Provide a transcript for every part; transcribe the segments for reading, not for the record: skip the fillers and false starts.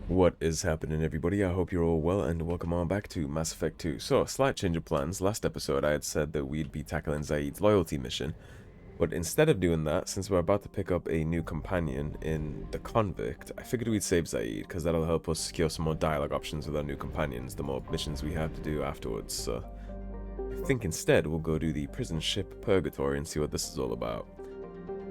What is happening, everybody? I hope you're all well, and welcome on back to Mass Effect 2. So, slight change of plans. Last episode, I had said that we'd be tackling Zaid's loyalty mission, but instead of doing that, since we're about to pick up a new companion in the Convict, I figured we'd save Zaid, because that'll help us secure some more dialogue options with our new companions, the more missions we have to do afterwards. So, I think instead we'll go do the Prison Ship Purgatory and see what this is all about.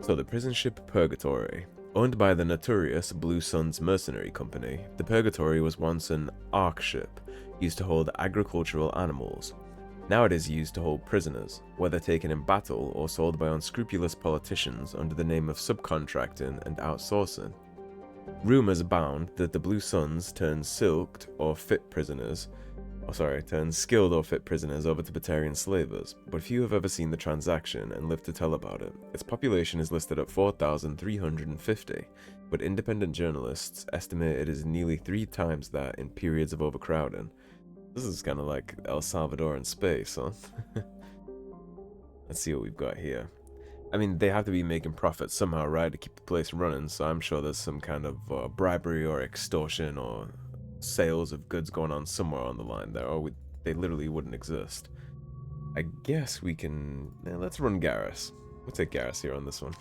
So, the Prison Ship Purgatory. Owned by the notorious Blue Suns Mercenary Company, the Purgatory was once an ark ship used to hold agricultural animals. Now it is used to hold prisoners, whether taken in battle or sold by unscrupulous politicians under the name of subcontracting and outsourcing. Rumors abound that the Blue Suns turn skilled or fit prisoners over to Batarian slavers, but few have ever seen the transaction and lived to tell about it. Its population is listed at 4,350, but independent journalists estimate it is nearly 3 times that in periods of overcrowding. This is kind of like El Salvador in space, huh? Let's see what we've got here. I mean, they have to be making profits somehow, right, to keep the place running, so I'm sure there's some kind of bribery or extortion or sales of goods going on somewhere on the line there, or they literally wouldn't exist. I guess we can... let's run Garrus. We'll take Garrus here on this one.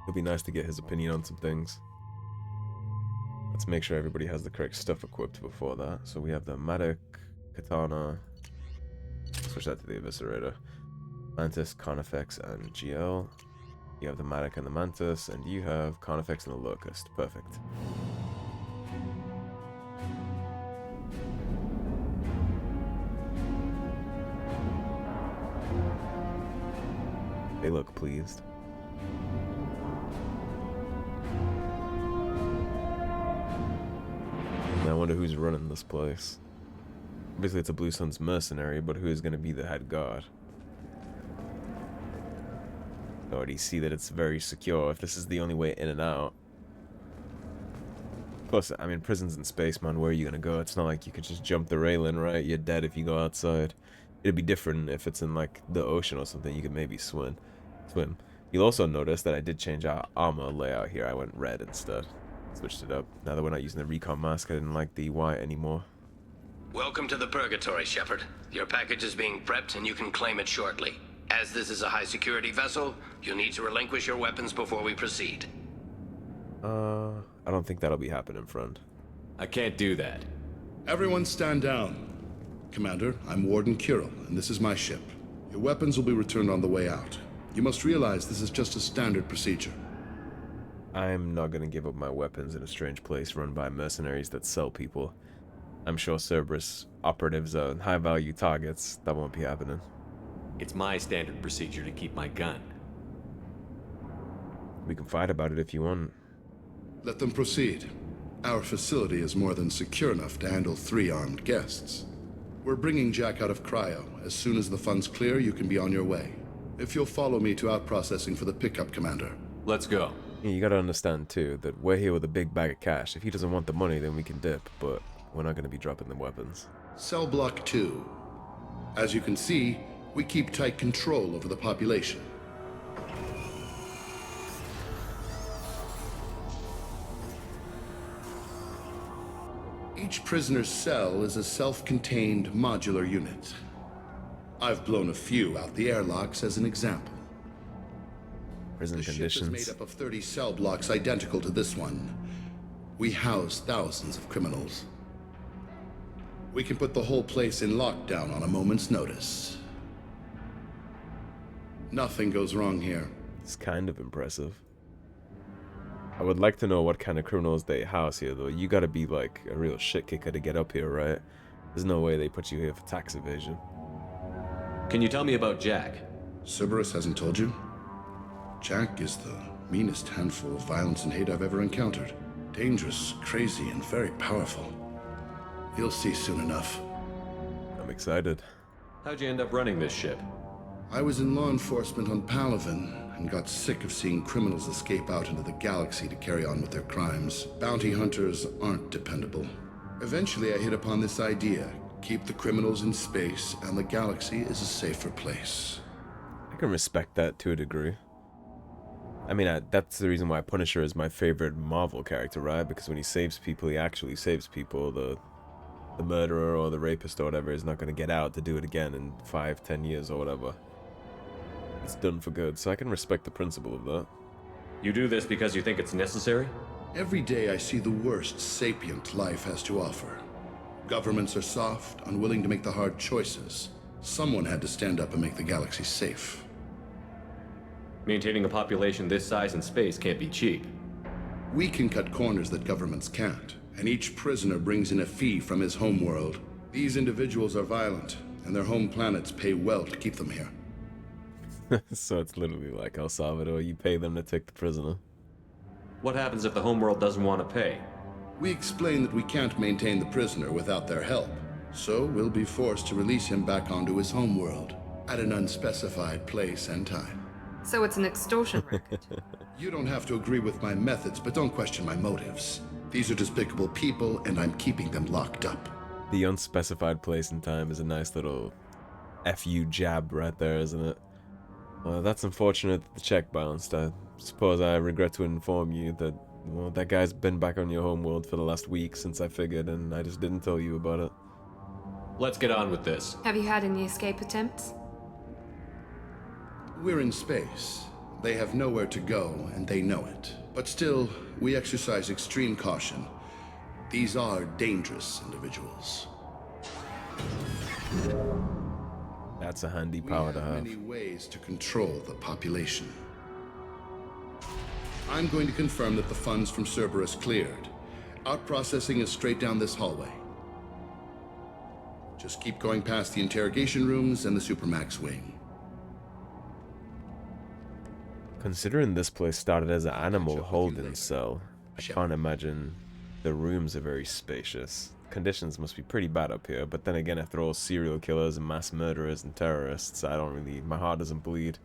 It'll be nice to get his opinion on some things. Let's make sure everybody has the correct stuff equipped before that. So we have the Matic, Katana. Switch that to the Eviscerator. Mantis, Carnifex, and GL. You have the Matic and the Mantis, and you have Carnifex and the Locust. Perfect. They look pleased. And I wonder who's running this place. Obviously it's a Blue Suns mercenary, but who is going to be the head guard? I already see that it's very secure if this is the only way in and out. Plus, I mean, prison's in space, man. Where are you going to go? It's not like you could just jump the railing, right? You're dead if you go outside. It'd be different if it's in, like, the ocean or something. You could maybe swim. You'll also notice that I did change our armor layout here. I went red instead. Switched it up. Now that we're not using the recon mask, I didn't like the white anymore. Welcome to the Purgatory, Shepard. Your package is being prepped and you can claim it shortly. As this is a high-security vessel, you'll need to relinquish your weapons before we proceed. I don't think that'll be happening, friend. I can't do that. Everyone stand down. Commander, I'm Warden Kirill, and this is my ship. Your weapons will be returned on the way out. You must realize this is just a standard procedure. I'm not gonna give up my weapons in a strange place run by mercenaries that sell people. I'm sure Cerberus operatives are high-value targets. That won't be happening. It's my standard procedure to keep my gun. We can fight about it if you want. Let them proceed. Our facility is more than secure enough to handle 3 armed guests. We're bringing Jack out of cryo. As soon as the funds clear, you can be on your way. If you'll follow me to out-processing for the pickup, Commander. Let's go. Yeah, you gotta understand, too, that we're here with a big bag of cash. If he doesn't want the money, then we can dip, but we're not gonna be dropping the weapons. Cell Block 2. As you can see, we keep tight control over the population. Each prisoner's cell is a self-contained modular unit. I've blown a few out the airlocks as an example. Prison The ship conditions. is made up of 30 cell blocks identical to this one. We house thousands of criminals. We can put the whole place in lockdown on a moment's notice. Nothing goes wrong here. It's kind of impressive. I would like to know what kind of criminals they house here, though. You gotta be like a real shit kicker to get up here, right? There's no way they put you here for tax evasion. Can you tell me about Jack? Cerberus hasn't told you? Jack is the meanest handful of violence and hate I've ever encountered. Dangerous, crazy, and very powerful. You'll see soon enough. I'm excited. How'd you end up running this ship? I was in law enforcement on Palaven and got sick of seeing criminals escape out into the galaxy to carry on with their crimes. Bounty hunters aren't dependable. Eventually I hit upon this idea. Keep the criminals in space and the galaxy is a safer place. I can respect that to a degree. I mean, that's the reason why Punisher is my favorite Marvel character, right? Because when he saves people, he actually saves people. The murderer or the rapist or whatever is not going to get out to do it again in 5-10 years or whatever. It's done for good, so I can respect the principle of that. You do this because you think it's necessary? Every day I see the worst sapient life has to offer. Governments are soft, unwilling to make the hard choices. Someone had to stand up and make the galaxy safe. Maintaining a population this size in space can't be cheap. We can cut corners that governments can't, and each prisoner brings in a fee from his homeworld. These individuals are violent, and their home planets pay well to keep them here. So it's literally like El Salvador, you pay them to take the prisoner. What happens if the homeworld doesn't want to pay? We explain that we can't maintain the prisoner without their help, so we'll be forced to release him back onto his homeworld at an unspecified place and time. So it's an extortion racket. You don't have to agree with my methods, but don't question my motives. These are despicable people, and I'm keeping them locked up. The unspecified place and time is a nice little FU jab right there, isn't it? Well, that's unfortunate that the check bounced. I suppose I regret to inform you that, well, that guy's been back on your homeworld for the last week since I figured, and I just didn't tell you about it. Let's get on with this. Have you had any escape attempts? We're in space. They have nowhere to go, and they know it. But still, we exercise extreme caution. These are dangerous individuals. That's a handy power to We have. have many ways to control the population. I'm going to confirm that the funds from Cerberus cleared. Out-processing is straight down this hallway. Just keep going past the interrogation rooms and the Supermax wing. Considering this place started as an animal holding cell, I can't imagine the rooms are very spacious. Conditions must be pretty bad up here, but then again, after all serial killers and mass murderers and terrorists, my heart doesn't bleed.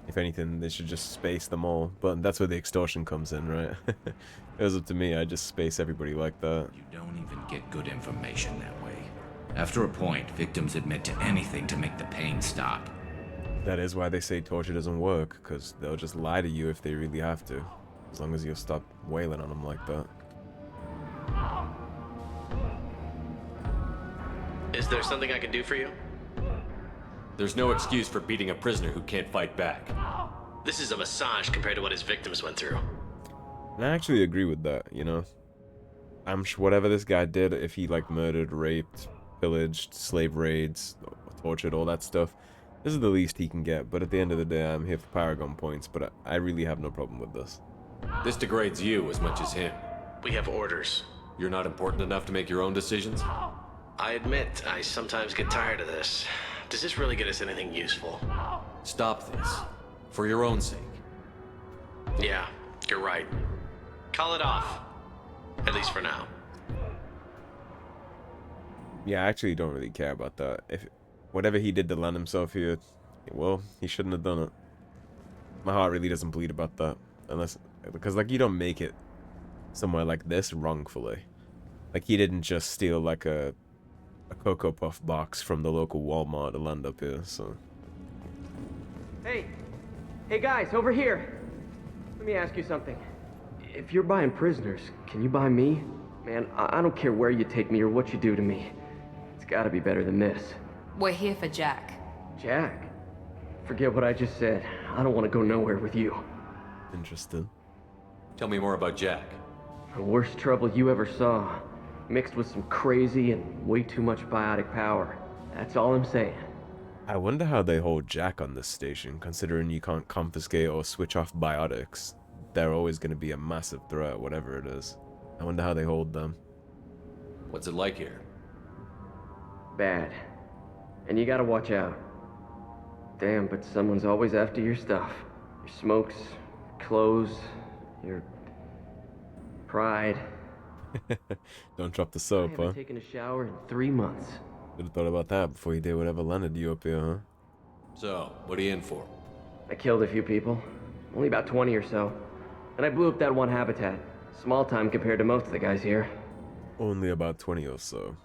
If anything, they should just space them all, but that's where the extortion comes in, right? If it was up to me, I'd just space everybody like that. You don't even get good information that way. After a point, victims admit to anything to make the pain stop. That is why they say torture doesn't work, because they'll just lie to you if they really have to, as long as you'll stop wailing on them like that. Is there something I can do for you? There's no excuse for beating a prisoner who can't fight back. This is a massage compared to what his victims went through. And I actually agree with that, you know? I'm sure whatever this guy did, if he like murdered, raped, pillaged, slave raids, tortured, all that stuff, this is the least he can get. But at the end of the day, I'm here for Paragon points, but I really have no problem with this. This degrades you as much as him. We have orders. You're not important enough to make your own decisions? I admit, I sometimes get tired of this. Does this really get us anything useful? Stop this. For your own sake. Yeah, you're right. Call it off. At least for now. Yeah, I actually don't really care about that. If whatever he did to land himself here, well, he shouldn't have done it. My heart really doesn't bleed about that. Because like, you don't make it somewhere like this wrongfully. Like, he didn't just steal like a Cocoa Puff box from the local Walmart to land up here, so. Hey guys, over here. Let me ask you something. If you're buying prisoners, can you buy me? Man, I don't care where you take me or what you do to me. It's gotta be better than this. We're here for Jack. Jack? Forget what I just said. I don't want to go nowhere with you. Interesting. Tell me more about Jack. The worst trouble you ever saw. Mixed with some crazy and way too much biotic power. That's all I'm saying. I wonder how they hold Jack on this station, considering you can't confiscate or switch off biotics. They're always going to be a massive threat, whatever it is. I wonder how they hold them. What's it like here? Bad. And you gotta watch out. Damn, but someone's always after your stuff. Your smokes, clothes, your pride. Don't drop the I soap, haven't huh? taken a shower in 3 months. Should have thought about that before you did whatever landed you up here, huh? So, what are you in for? I killed a few people. Only about 20 or so. And I blew up that one habitat. Small time compared to most of the guys here. Only about 20 or so.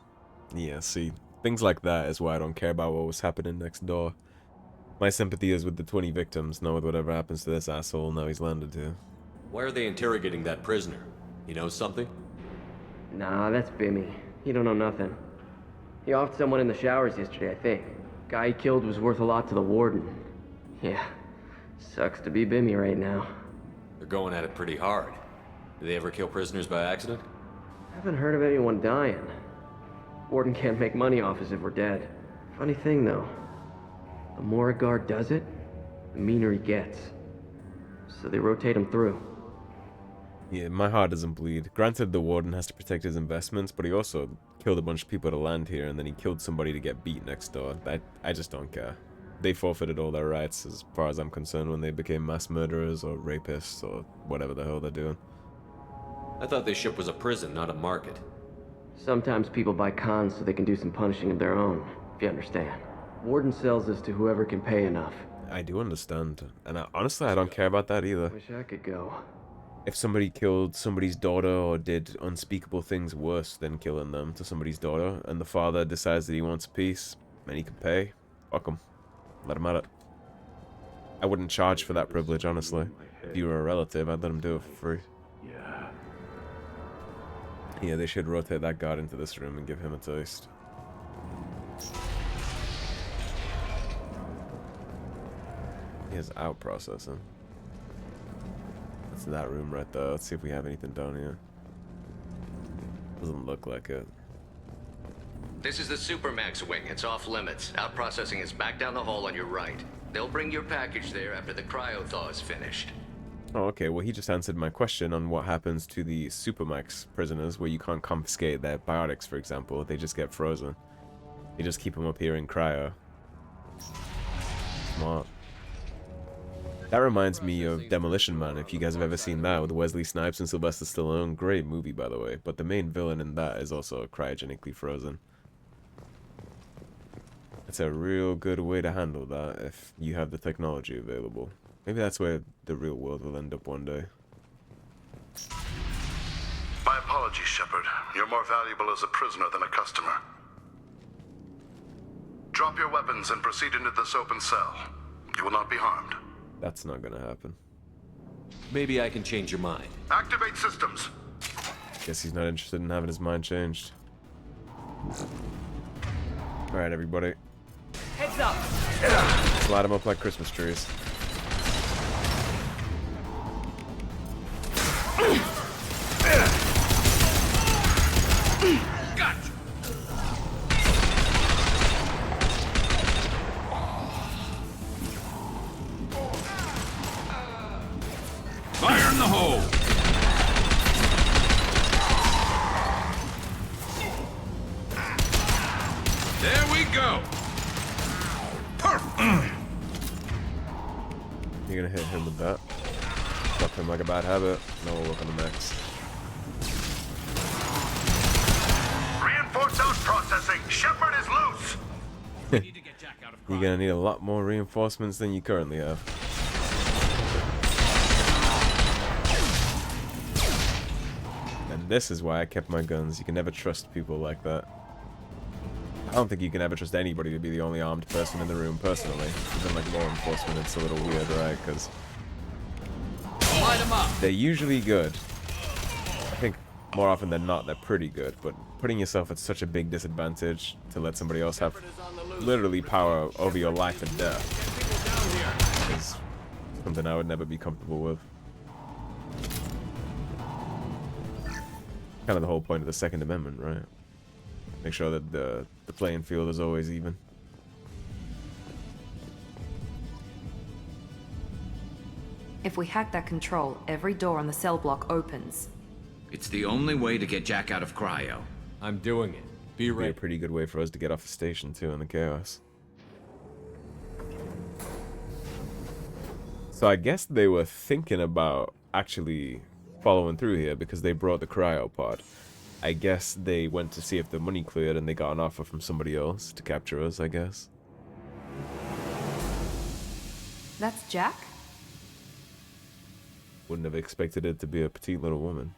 Yeah, see, things like that is why I don't care about what was happening next door. My sympathy is with the 20 victims, not with whatever happens to this asshole now he's landed here. Why are they interrogating that prisoner? He knows something? Nah, that's Bimmy. He don't know nothing. He offed someone in the showers yesterday, I think. Guy he killed was worth a lot to the warden. Yeah, sucks to be Bimmy right now. They're going at it pretty hard. Do they ever kill prisoners by accident? Haven't heard of anyone dying. Warden can't make money off us if we're dead. Funny thing, though. The more a guard does it, the meaner he gets. So they rotate him through. Yeah, my heart doesn't bleed. Granted, the warden has to protect his investments, but he also killed a bunch of people to land here, and then he killed somebody to get beat next door. I just don't care. They forfeited all their rights, as far as I'm concerned, when they became mass murderers or rapists or whatever the hell they're doing. I thought this ship was a prison, not a market. Sometimes people buy cons so they can do some punishing of their own, if you understand. Warden sells this to whoever can pay enough. I do understand, and honestly, I don't care about that either. Wish I could go. If somebody killed somebody's daughter or did unspeakable things worse than killing them to somebody's daughter, and the father decides that he wants peace, and he can pay, fuck him. Let him at it. I wouldn't charge for that privilege, honestly. If you were a relative, I'd let him do it for free. Yeah, they should rotate that guard into this room and give him a taste. He has out processing. That's that room right there. Let's see if we have anything down here. Doesn't look like it. This is the Supermax wing. It's off limits. Out processing is back down the hall on your right. They'll bring your package there after the cryo-thaw is finished. Oh, okay. Well, he just answered my question on what happens to the Supermax prisoners where you can't confiscate their biotics, for example. They just get frozen. You just keep them up here in cryo. Smart. That reminds me of Demolition Man, if you guys have ever seen that, with Wesley Snipes and Sylvester Stallone. Great movie, by the way. But the main villain in that is also cryogenically frozen. It's a real good way to handle that if you have the technology available. Maybe that's where the real world will end up one day. My apologies, Shepard. You're more valuable as a prisoner than a customer. Drop your weapons and proceed into this open cell. You will not be harmed. That's not gonna happen. Maybe I can change your mind. Activate systems. Guess he's not interested in having his mind changed. Alright, everybody. Heads up! Let's light them up like Christmas trees. Gotcha! Fire in the hole! There we go! Perfect! You're gonna hit him with that. Fuck him like a bad habit. Now we'll work on the next. Reinforce out processing. Shepard is loose. You're gonna need a lot more reinforcements than you currently have. And this is why I kept my guns. You can never trust people like that. I don't think you can ever trust anybody to be the only armed person in the room, personally. Even like law enforcement, it's a little weird, right? Because they're usually good. I think more often than not, they're pretty good. But putting yourself at such a big disadvantage to let somebody else have literally power over your life and death is something I would never be comfortable with. Kind of the whole point of the Second Amendment, right? Make sure that the playing field is always even. If we hack that control, every door on the cell block opens. It's the only way to get Jack out of cryo. I'm doing it. Be Be a ready. pretty good way for us to get off the station too in the chaos. So I guess they were thinking about actually following through here because they brought the cryopod. I guess they went to see if the money cleared and they got an offer from somebody else to capture us, I guess. That's Jack? Wouldn't have expected it to be a petite little woman.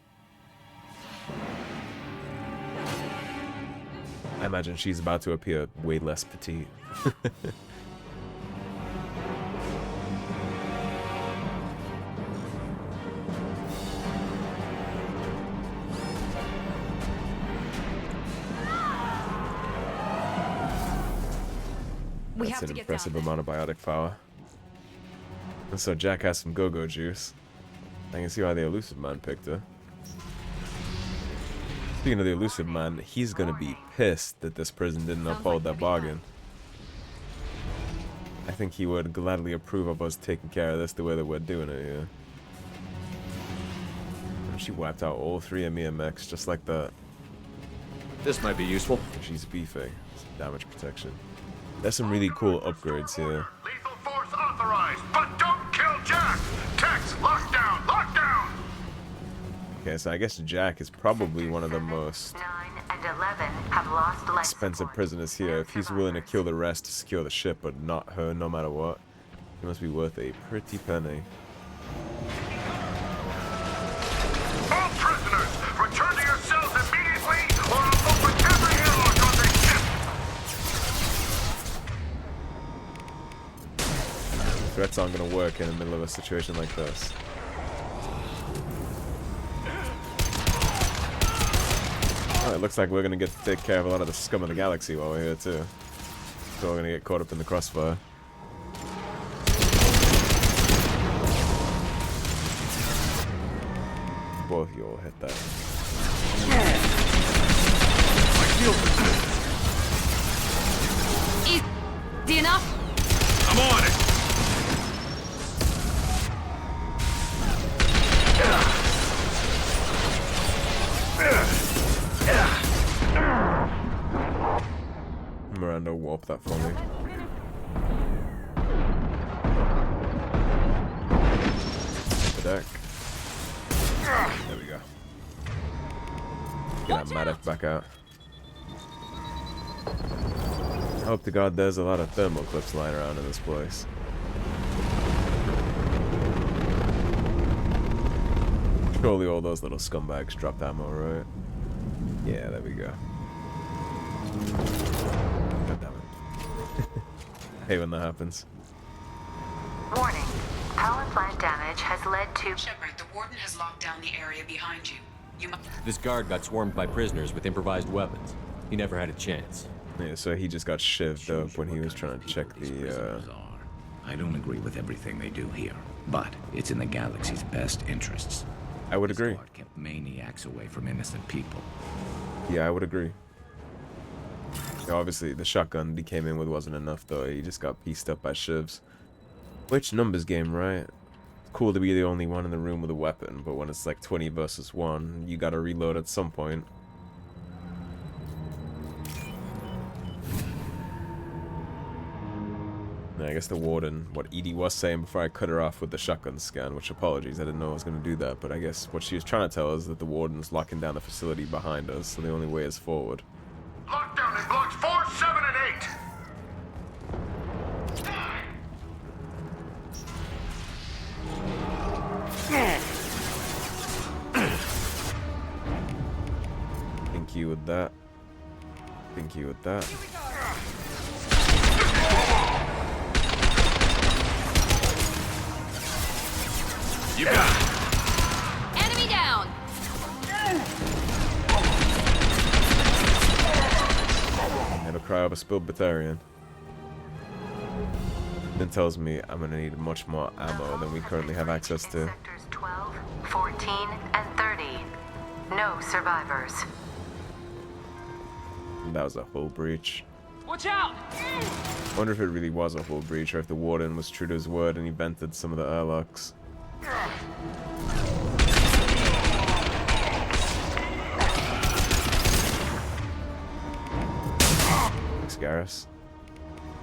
I imagine she's about to appear way less petite. That's an impressive amount of biotic power. And so Jack has some go-go juice. I can see why the Illusive man picked her. Speaking of the Illusive man, he's gonna be pissed that this prison didn't uphold that bargain. I think he would gladly approve of us taking care of this the way that we're doing it here. And she wiped out all 3 of me mechs just like that. This might be useful. She's beefing. Some damage protection. There's some really cool upgrades here. Lethal force authorized, but don't kill Jack! Tex, lockdown! Lockdown! Okay, so I guess Jack is probably one of the most 9 and 11 have lost life expensive support. prisoners here. If he's willing to kill the rest to secure the ship, but not her, no matter what, he must be worth a pretty penny. All prisoners, return to your cells immediately, or I'll open every airlock on this ship! Threats aren't going to work in the middle of a situation like this. Oh, it looks like we're going to get to take care of a lot of the scum of the galaxy while we're here too. So we're going to get caught up in the crossfire. Both you all hit that. Easy enough? I'm on it! Miranda, warp that for me. The deck. There we go. Get that Matic back out. I hope to God there's a lot of thermal clips lying around in this place. Surely all those little scumbags dropped ammo, right? Yeah, there we go. God damn it. I hate when that happens. Warning. Power plant damage has led to... Shepard, the warden has locked down the area behind you. You must... This guard got swarmed by prisoners with improvised weapons. He never had a chance. Yeah, so he just got shivved up when he was trying to check the, I don't agree with everything they do here, but it's in the galaxy's best interests. I would agree. This guard kept maniacs away from innocent people. Yeah, I would agree. Yeah, obviously, the shotgun he came in with wasn't enough, though. He just got pieced up by shivs. Which numbers game, right? It's cool to be the only one in the room with a weapon, but when it's like 20 versus 1, you gotta reload at some point. And I guess the warden, what Edie was saying before I cut her off with the shotgun scan, which apologies, I didn't know I was going to do that, but I guess what she was trying to tell us is that the warden's locking down the facility behind us, so the only way is forward. Lockdown in blocks 4, 7, and 8! Thank you with that. Thank you with that. You got it! Enemy down! Never cry over spilled Batarian. It tells me I'm gonna need much more ammo than we currently have access to. Sectors 12, 14, and 30. No survivors. That was a hull breach. Watch out! I wonder if it really was a hull breach or if the warden was true to his word and he vented some of the airlocks. Thanks, Garrus.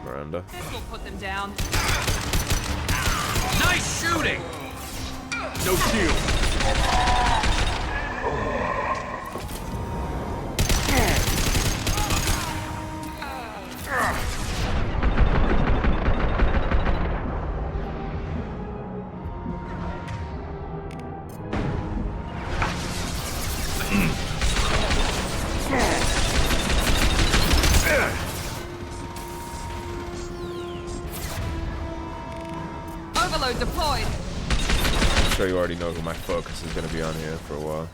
Miranda. We'll put them down. Nice shooting! No shield! Overload deployed. I'm sure you already know who my focus is going to be on here for a while.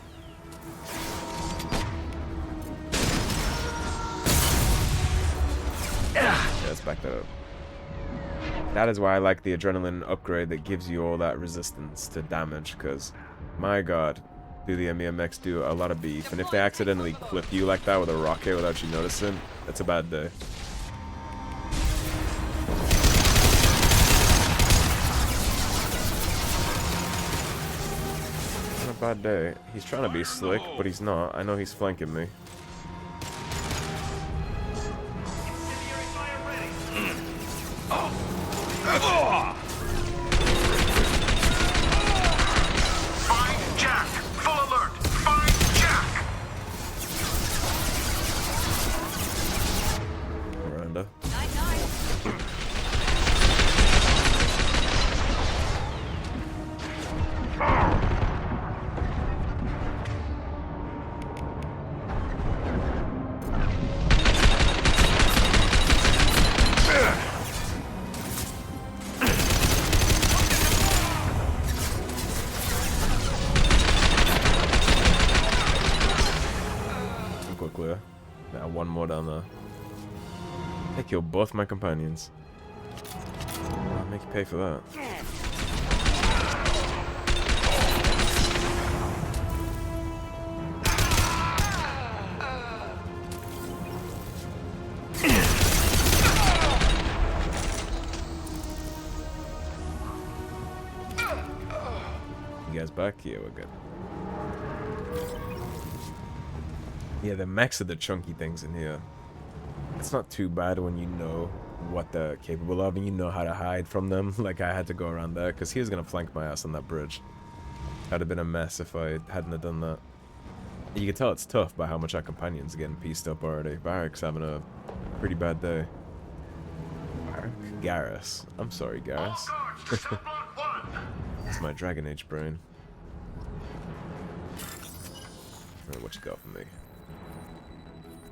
Yeah, let's back that up. That is why I like the adrenaline upgrade that gives you all that resistance to damage, because, my god, do the MEMX do a lot of beef, and if they accidentally clip you like that with a rocket without you noticing, that's a bad day. Not a bad day. He's trying to be slick, but he's not. I know he's flanking me. Find Jack! Full alert! Find Jack! Miranda. Clear. Now one more down there. They killed both my companions. I'll make you pay for that. You guys back? Yeah, we're good. Yeah, the mechs are the chunky things in here. It's not too bad when you know what they're capable of and you know how to hide from them. Like, I had to go around there because he was going to flank my ass on that bridge. That'd have been a mess if I hadn't have done that. You can tell it's tough by how much our companions are getting pieced up already. Barak's having a pretty bad day. Barak? Garrus. I'm sorry, Garrus. It's my Dragon Age brain. Alright, what you got for me?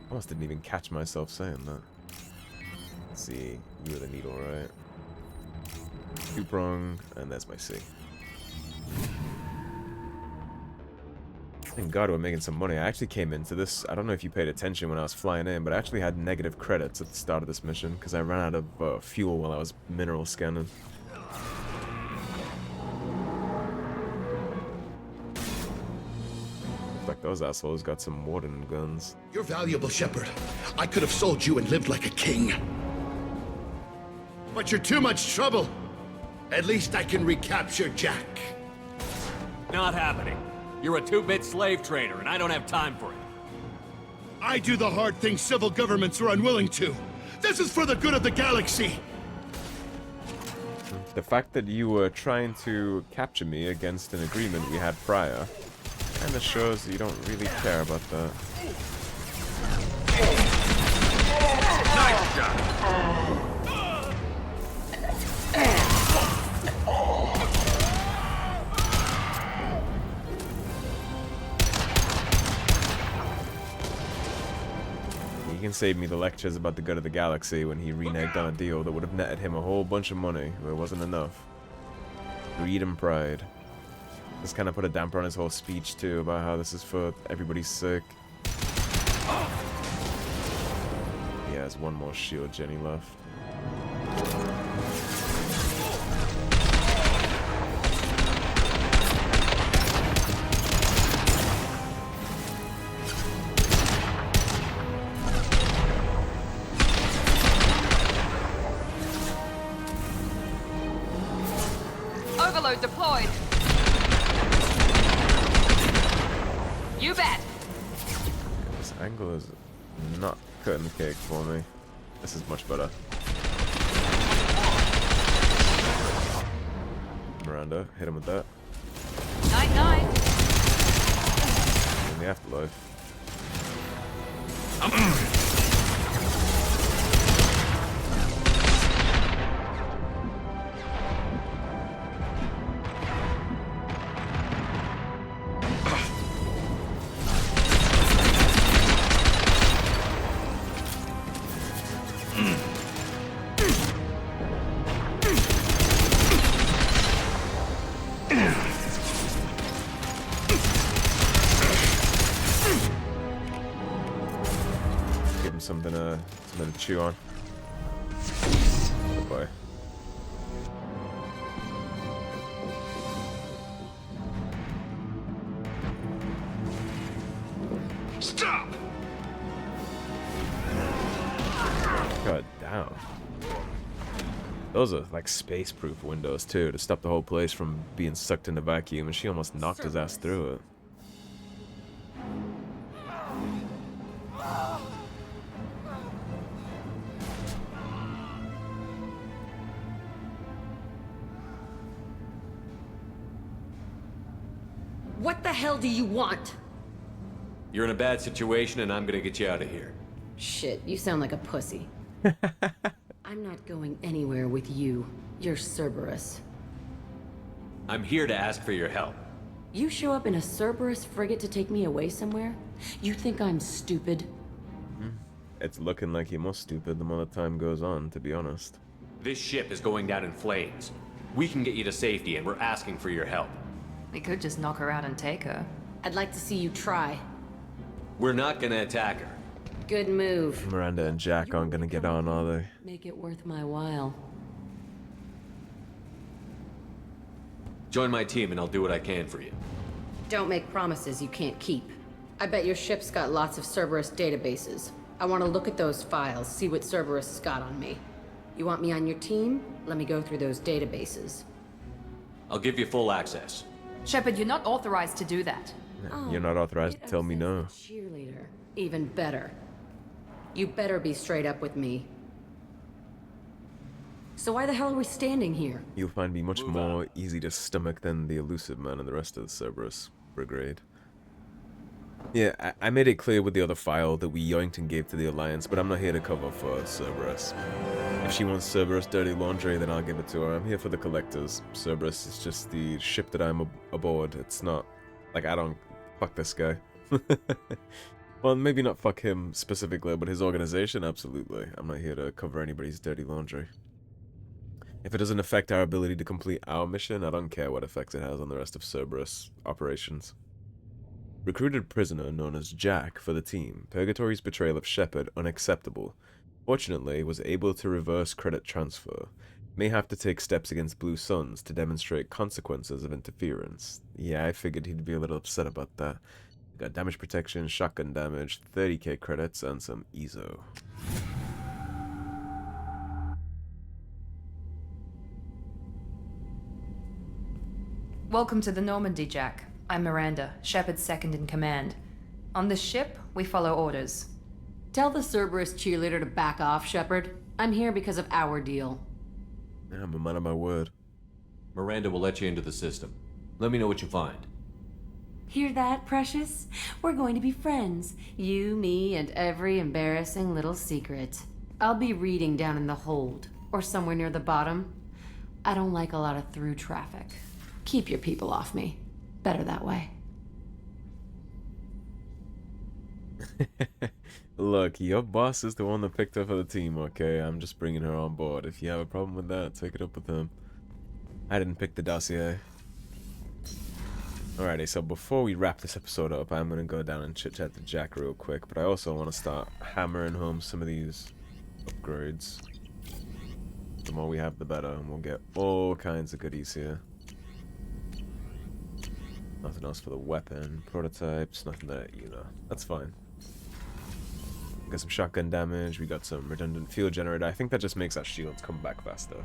I almost didn't even catch myself saying that. Let's see, you were the needle, right? Two-prong, and there's my C. Thank God we're making some money. I actually came into this, I don't know if you paid attention when I was flying in, but I actually had negative credits at the start of this mission, because I ran out of fuel while I was mineral scanning. Like those assholes got some warden guns. You're valuable, Shepard. I could have sold you and lived like a king. But you're too much trouble. At least I can recapture Jack. Not happening. You're a 2-bit slave trader, and I don't have time for it. I do the hard things civil governments are unwilling to. This is for the good of the galaxy. The fact that you were trying to capture me against an agreement we had prior kind of shows you don't really care about that. Nice shot! He can save me the lectures about the good of the galaxy when he reneged on a deal that would have netted him a whole bunch of money, but it wasn't enough. Greed and pride. This kind of put a damper on his whole speech too about how this is for everybody's sake. He has one more shield Jenny left. Overload deployed. You bet. This angle is not cutting the cake for me. This is much better. Miranda, hit him with that. 9-9. In the afterlife. Something to chew on. Oh boy. Stop! God damn. Those are like space-proof windows too, to stop the whole place from being sucked in the vacuum, and she almost knocked his ass through it. What the hell do you want? You're in a bad situation, and I'm gonna get you out of here. Shit, you sound like a pussy. I'm not going anywhere with you. You're Cerberus. I'm here to ask for your help. You show up in a Cerberus frigate to take me away somewhere? You think I'm stupid? It's looking like you're more stupid the more the time goes on, to be honest. This ship is going down in flames. We can get you to safety, and we're asking for your help. We could just knock her out and take her. I'd like to see you try. We're not gonna attack her. Good move. Miranda and Jack aren't gonna get on, are they? Make it worth my while. Join my team, and I'll do what I can for you. Don't make promises you can't keep. I bet your ship's got lots of Cerberus databases. I want to look at those files, see what Cerberus has got on me. You want me on your team? Let me go through those databases. I'll give you full access. Shepard, you're not authorized to do that. You're not authorized to tell me no. Cheerleader. Even better. You better be straight up with me. So why the hell are we standing here? You'll find me much more easy to stomach than the Illusive man and the rest of the Cerberus brigade. Yeah, I made it clear with the other file that we yoinked and gave to the Alliance, but I'm not here to cover for Cerberus. If she wants Cerberus dirty laundry, then I'll give it to her. I'm here for the collectors. Cerberus is just the ship that I'm aboard. It's not... like, I don't... fuck this guy. Well, maybe not fuck him specifically, but his organization, absolutely. I'm not here to cover anybody's dirty laundry. If it doesn't affect our ability to complete our mission, I don't care what effect it has on the rest of Cerberus operations. Recruited prisoner known as Jack for the team. Purgatory's betrayal of Shepard unacceptable. Fortunately, was able to reverse credit transfer. May have to take steps against Blue Suns to demonstrate consequences of interference. Yeah, I figured he'd be a little upset about that. Got damage protection, shotgun damage, 30k credits, and some EZO. Welcome to the Normandy, Jack. I'm Miranda, Shepard's second in command. On this ship, we follow orders. Tell the Cerberus cheerleader to back off, Shepard. I'm here because of our deal. Yeah, I'm a man of my word. Miranda will let you into the system. Let me know what you find. Hear that, Precious? We're going to be friends. You, me, and every embarrassing little secret. I'll be reading down in the hold, or somewhere near the bottom. I don't like a lot of through traffic. Keep your people off me. Better that way. Look, your boss is the one that picked her for the team, okay? I'm just bringing her on board. If you have a problem with that, take it up with him. I didn't pick the dossier. Alrighty, so before we wrap this episode up, I'm gonna go down and chit-chat to Jack real quick, but I also want to start hammering home some of these upgrades. The more we have, the better, and we'll get all kinds of goodies here. Nothing else for the weapon, prototypes, nothing that, you know, that's fine. Got some shotgun damage, we got some redundant field generator. I think that just makes our shields come back faster.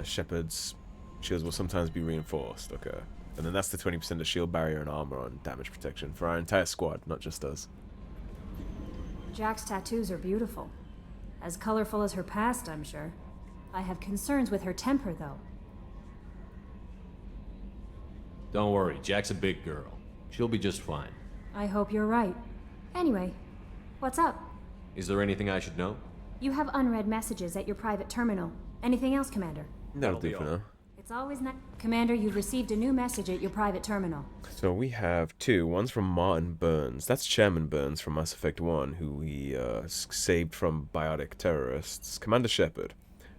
Shepard's shields will sometimes be reinforced, okay. And then that's the 20% of shield barrier and armor on damage protection for our entire squad, not just us. Jack's tattoos are beautiful. As colorful as her past, I'm sure. I have concerns with her temper, though. Don't worry, Jack's a big girl. She'll be just fine. I hope you're right. Anyway, what's up? Is there anything I should know? You have unread messages at your private terminal. Anything else, Commander? That'll do for now. It's always not... Commander, you've received a new message at your private terminal. So we have two. One's from Martin Burns. That's Chairman Burns from Mass Effect 1, who we saved from biotic terrorists. Commander Shepard,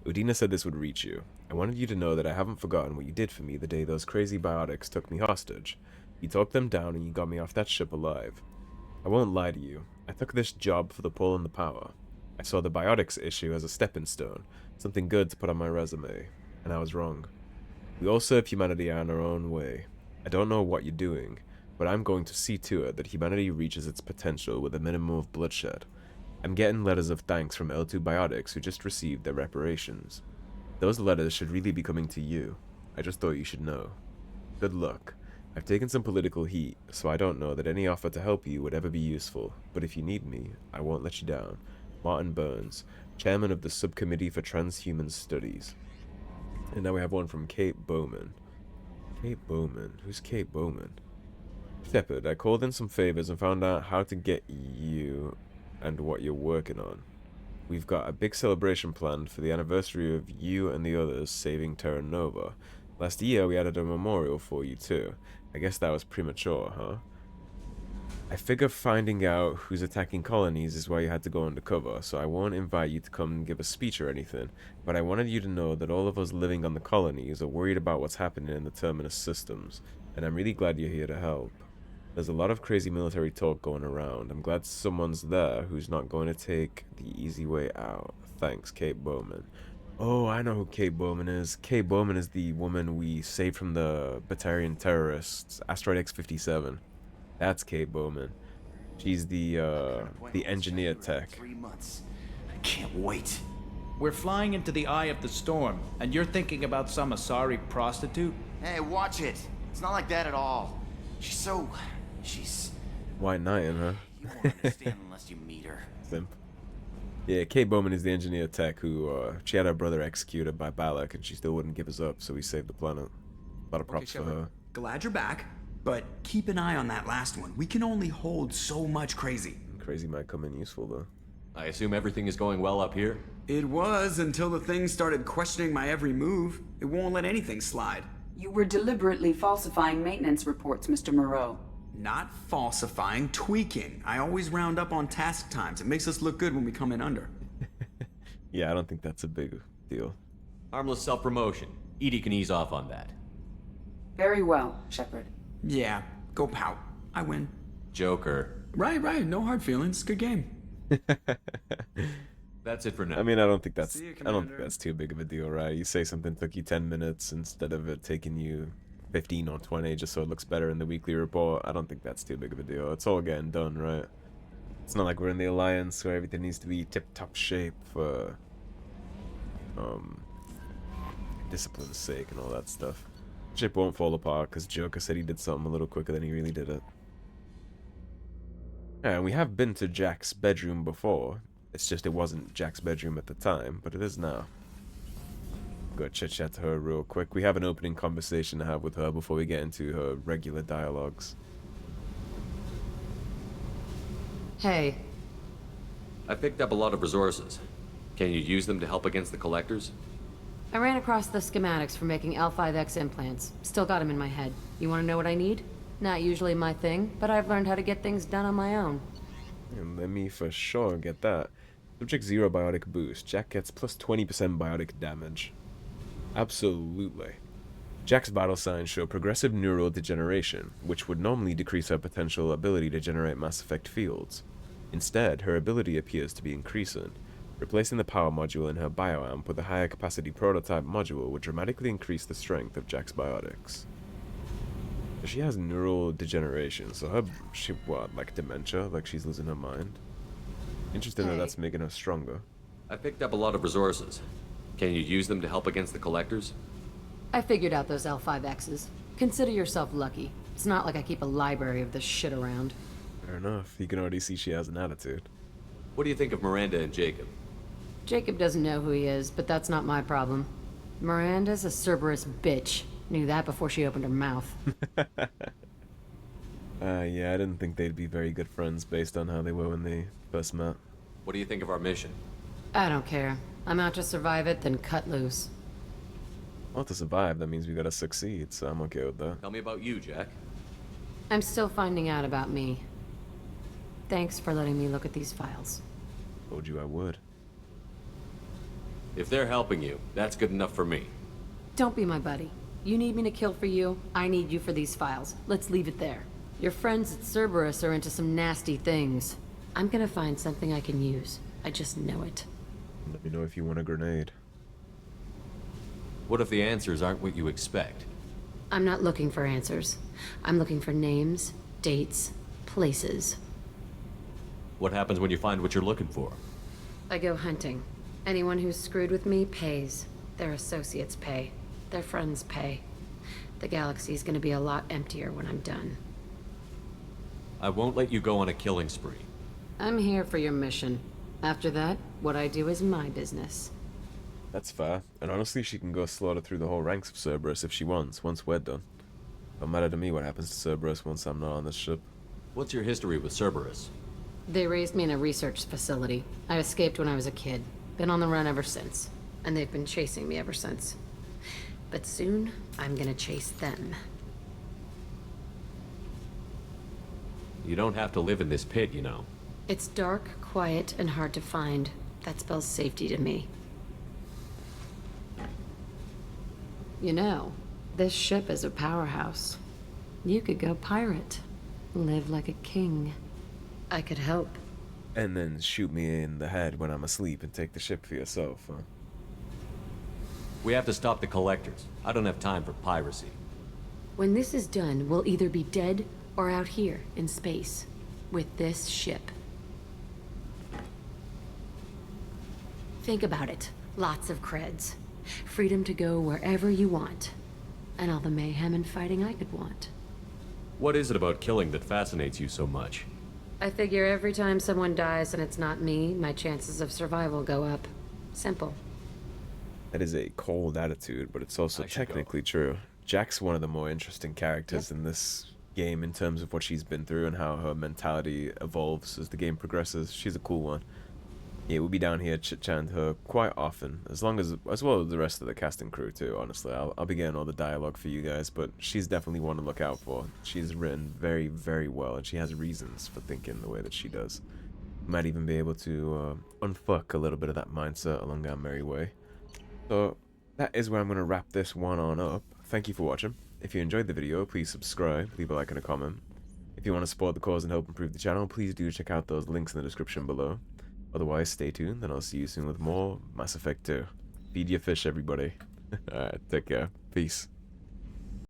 Udina said this would reach you. I wanted you to know that I haven't forgotten what you did for me the day those crazy biotics took me hostage. You talked them down and you got me off that ship alive. I won't lie to you. I took this job for the pull and the power. I saw the biotics issue as a stepping stone, something good to put on my resume, and I was wrong. We all serve humanity in our own way. I don't know what you're doing, but I'm going to see to it that humanity reaches its potential with a minimum of bloodshed. I'm getting letters of thanks from L2 Biotics who just received their reparations. Those letters should really be coming to you. I just thought you should know. Good luck. I've taken some political heat, so I don't know that any offer to help you would ever be useful, but if you need me, I won't let you down. Martin Burns, Chairman of the Subcommittee for Transhuman Studies. And now we have one from Kate Bowman. Kate Bowman? Who's Kate Bowman? Shepard, I called in some favors and found out how to get you and what you're working on. We've got a big celebration planned for the anniversary of you and the others saving Terra Nova. Last year we added a memorial for you too. I guess that was premature, huh? I figure finding out who's attacking colonies is why you had to go undercover, so I won't invite you to come and give a speech or anything, but I wanted you to know that all of us living on the colonies are worried about what's happening in the Terminus systems, and I'm really glad you're here to help. There's a lot of crazy military talk going around. I'm glad someone's there who's not going to take the easy way out. Thanks, Kate Bowman. Oh, I know who Kate Bowman is. Kate Bowman is the woman we saved from the Batarian terrorists, Asteroid X-57. That's Kate Bowman. She's the engineer tech. 3 months. I can't wait. We're flying into the eye of the storm, and you're thinking about some Asari prostitute? Hey, watch it. It's not like that at all. She's White Knighting, huh? You won't understand unless you meet her. Simp. Yeah, Kate Bowman is the engineer tech who, she had her brother executed by Balak, and she still wouldn't give us up, so we saved the planet. A lot of props for her. Glad you're back, but keep an eye on that last one. We can only hold so much crazy. Crazy might come in useful, though. I assume everything is going well up here? It was until the thing started questioning my every move. It won't let anything slide. You were deliberately falsifying maintenance reports, Mr. Moreau. Not falsifying, tweaking. I always round up on task times. It makes us look good when we come in under. Yeah, I don't think that's a big deal. Harmless self-promotion. Edie can ease off on that. Very well, Shepard. Yeah, go pout. I win. Joker. Right. No hard feelings. Good game. That's it for now. I mean, I don't think that's too big of a deal, right? You say something took you 10 minutes instead of it taking you 15 or 20 just so it looks better in the weekly report. I don't think that's too big of a deal. It's all getting done, right? It's not like we're in the Alliance where everything needs to be tip-top shape for discipline's sake and all that stuff. Ship won't fall apart because Joker said he did something a little quicker than he really did it. And we have been to Jack's bedroom before. It's just it wasn't Jack's bedroom at the time, but it is now. Go chit-chat to her real quick. We have an opening conversation to have with her before we get into her regular dialogues. Hey. I picked up a lot of resources. Can you use them to help against the collectors? I ran across the schematics for making L5X implants. Still got them in my head. You want to know what I need? Not usually my thing, but I've learned how to get things done on my own. And let me for sure get that. Subject 0 biotic boost. Jack gets plus 20% biotic damage. Absolutely. Jack's vital signs show progressive neural degeneration, which would normally decrease her potential ability to generate Mass Effect fields. Instead, her ability appears to be increasing. Replacing the power module in her bioamp with a higher capacity prototype module would dramatically increase the strength of Jack's biotics. She has neural degeneration, so like dementia, like she's losing her mind. Interesting that that's making her stronger. I picked up a lot of resources. Can you use them to help against the collectors? I figured out those L5Xs. Consider yourself lucky. It's not like I keep a library of this shit around. Fair enough. You can already see she has an attitude. What do you think of Miranda and Jacob? Jacob doesn't know who he is, but that's not my problem. Miranda's a Cerberus bitch. Knew that before she opened her mouth. Yeah, I didn't think they'd be very good friends based on how they were when they first met. What do you think of our mission? I don't care. I'm out to survive it, then cut loose. Well, to survive, that means we gotta succeed, so I'm okay with that. Tell me about you, Jack. I'm still finding out about me. Thanks for letting me look at these files. Told you I would. If they're helping you, that's good enough for me. Don't be my buddy. You need me to kill for you, I need you for these files. Let's leave it there. Your friends at Cerberus are into some nasty things. I'm gonna find something I can use. I just know it. Let me know if you want a grenade. What if the answers aren't what you expect? I'm not looking for answers. I'm looking for names, dates, places. What happens when you find what you're looking for? I go hunting. Anyone who's screwed with me pays. Their associates pay. Their friends pay. The galaxy's gonna be a lot emptier when I'm done. I won't let you go on a killing spree. I'm here for your mission. After that, what I do is my business. That's fair, and honestly she can go slaughter through the whole ranks of Cerberus if she wants, once we're done. Don't matter to me what happens to Cerberus once I'm not on this ship. What's your history with Cerberus? They raised me in a research facility. I escaped when I was a kid. Been on the run ever since. And they've been chasing me ever since. But soon, I'm gonna chase them. You don't have to live in this pit, you know. It's dark, quiet, and hard to find. That spells safety to me. You know, this ship is a powerhouse. You could go pirate. Live like a king. I could help. And then shoot me in the head when I'm asleep and take the ship for yourself, huh? We have to stop the collectors. I don't have time for piracy. When this is done, we'll either be dead or out here in space with this ship. Think about it. Lots of creds. Freedom to go wherever you want. And all the mayhem and fighting I could want. What is it about killing that fascinates you so much? I figure every time someone dies and it's not me, my chances of survival go up. Simple. That is a cold attitude, but it's also technically true. Jack's one of the more interesting characters in this game in terms of what she's been through and how her mentality evolves as the game progresses. She's a cool one. Yeah, we'll be down here chit-chatting to her quite often, as well as the rest of the cast and crew too, honestly. I'll be getting all the dialogue for you guys, but she's definitely one to look out for. She's written very, very well, and she has reasons for thinking the way that she does. Might even be able to unfuck a little bit of that mindset along our merry way. So, that is where I'm going to wrap this one on up. Thank you for watching. If you enjoyed the video, please subscribe, leave a like and a comment. If you want to support the cause and help improve the channel, please do check out those links in the description below. Otherwise, stay tuned, and I'll see you soon with more Mass Effect 2. Feed your fish, everybody. Alright, take care. Peace.